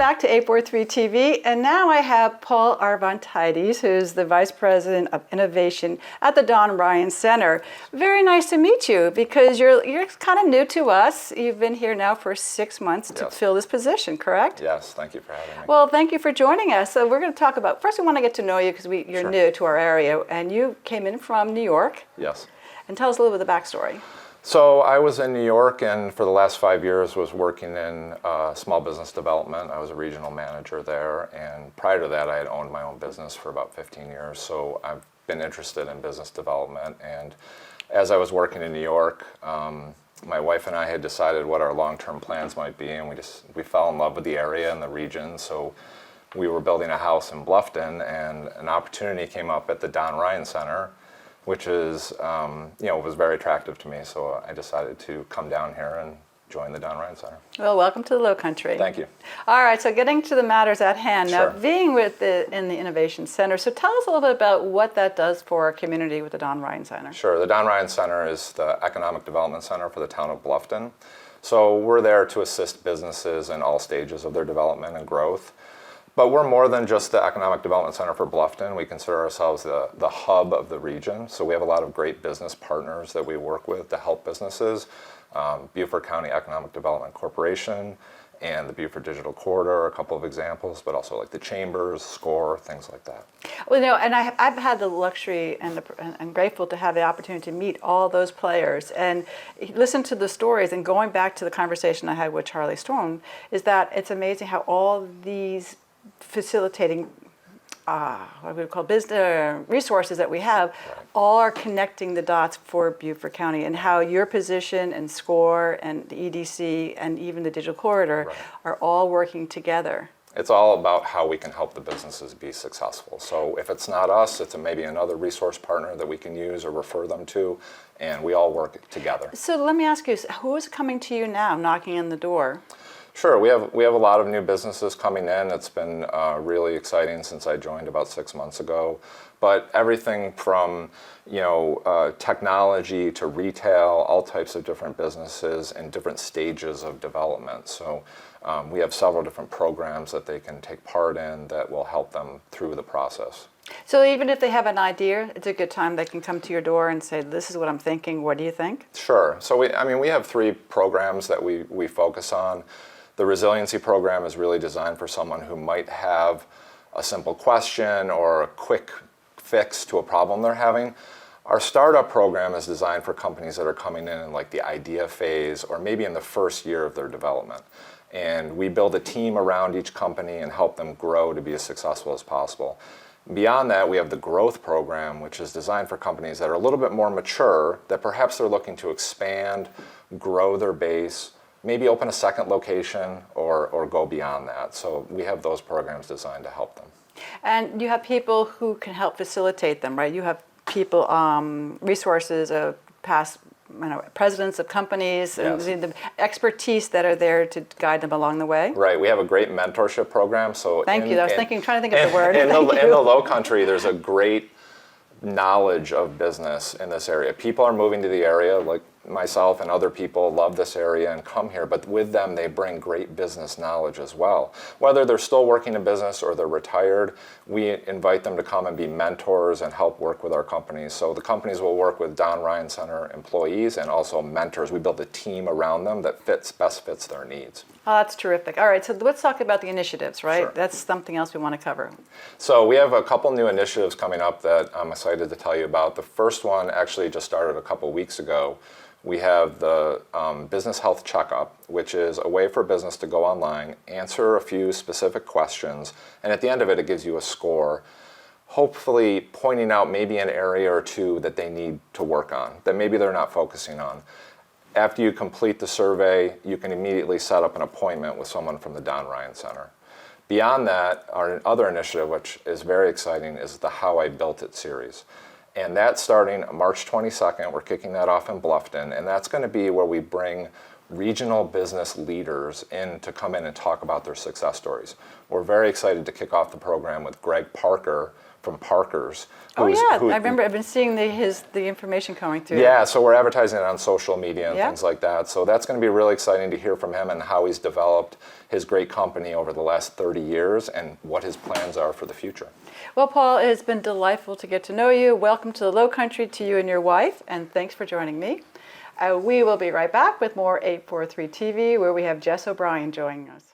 back to WHHITV, and now I have Paul Arvantides, who's the Vice President of Innovation at the Don Ryan Center. Very nice to meet you, because you're kind of new to us. You've been here now for 6 months to fill this position, correct? Yes, thank you for having me. Well, thank you for joining us. So we're going to talk about, first we want to get to know you, because you're new to our area, and you came in from New York. Yes. And tell us a little bit of the backstory. So I was in New York, and for the last 5 years was working in small business development. I was a regional manager there, and prior to that I had owned my own business for about 15 years. So I've been interested in business development, and as I was working in New York, my wife and I had decided what our long-term plans might be, and we fell in love with the area and the region. So we were building a house in Bluffton, and an opportunity came up at the Don Ryan Center, which is, was very attractive to me. So I decided to come down here and join the Don Ryan Center. Well, welcome to the Lowcountry. Thank you. All right, so getting to the matters at hand. Sure. Now, being in the Innovation Center, so tell us a little bit about what that does for our community with the Don Ryan Center. Sure, the Don Ryan Center is the Economic Development Center for the town of Bluffton. So we're there to assist businesses in all stages of their development and growth. But we're more than just the Economic Development Center for Bluffton. We consider ourselves the hub of the region. So we have a lot of great business partners that we work with to help businesses. Beaufort County Economic Development Corporation and the Beaufort Digital Corridor are a couple of examples, but also like the Chambers, SCORE, things like that. Well, and I've had the luxury and I'm grateful to have the opportunity to meet all those players and listen to the stories. And going back to the conversation I had with Charlie Stone, is that it's amazing how all these facilitating what we would call business resources that we have, all are connecting the dots for Beaufort County, and how your position and SCORE and the EDC and even the Digital Corridor are all working together. It's all about how we can help the businesses be successful. So if it's not us, it's maybe another resource partner that we can use or refer them to, and we all work together. So let me ask you, who is coming to you now, knocking on the door? Sure, we have a lot of new businesses coming in. It's been really exciting since I joined about 6 months ago. But everything from technology to retail, all types of different businesses in different stages of development. So we have several different programs that they can take part in that will help them through the process. So even if they have an idea, it's a good time they can come to your door and say, "This is what I'm thinking. What do you think?" Sure. So we have 3 programs that we focus on. The resiliency program is really designed for someone who might have a simple question or a quick fix to a problem they're having. Our startup program is designed for companies that are coming in like the idea phase or maybe in the first year of their development. And we build a team around each company and help them grow to be as successful as possible. Beyond that, we have the growth program, which is designed for companies that are a little bit more mature, that perhaps they're looking to expand, grow their base, maybe open a second location or go beyond that. So we have those programs designed to help them. And you have people who can help facilitate them, right? You have people, resources of past presidents of companies, and the expertise that are there to guide them along the way. Right, we have a great mentorship program. So thank you, I was trying to think of the word. In the Lowcountry, there's a great knowledge of business in this area. People are moving to the area, like myself and other people love this area and come here, but with them they bring great business knowledge as well. Whether they're still working in business or they're retired, we invite them to come and be mentors and help work with our companies. So the companies will work with Don Ryan Center employees and also mentors. We build a team around them that best fits their needs. Oh, that's terrific. All right, so let's talk about the initiatives, right? Sure. That's something else we want to cover. So we have a couple new initiatives coming up that I'm excited to tell you about. The first one actually just started a couple weeks ago. We have the Business Health Checkup, which is a way for business to go online, answer a few specific questions, and at the end of it, it gives you a score, hopefully pointing out maybe an area or two that they need to work on, that maybe they're not focusing on. After you complete the survey, you can immediately set up an appointment with someone from the Don Ryan Center. Beyond that, our other initiative, which is very exciting, is the How I Built It series. And that's starting March 22nd. We're kicking that off in Bluffton. And that's going to be where we bring regional business leaders in to come in and talk about their success stories. We're very excited to kick off the program with Greg Parker from Parker's. Oh yeah, I remember. I've been seeing the information coming through. Yeah, so we're advertising it on social media and Yeah. things like that. So that's going to be really exciting to hear from him and how he's developed his great company over the last 30 years and what his plans are for the future. Well, Paul, it has been delightful to get to know you. Welcome to the Lowcountry to you and your wife, and thanks for joining me. We will be right back with more 843 TV, where we have Jess O'Brien joining us.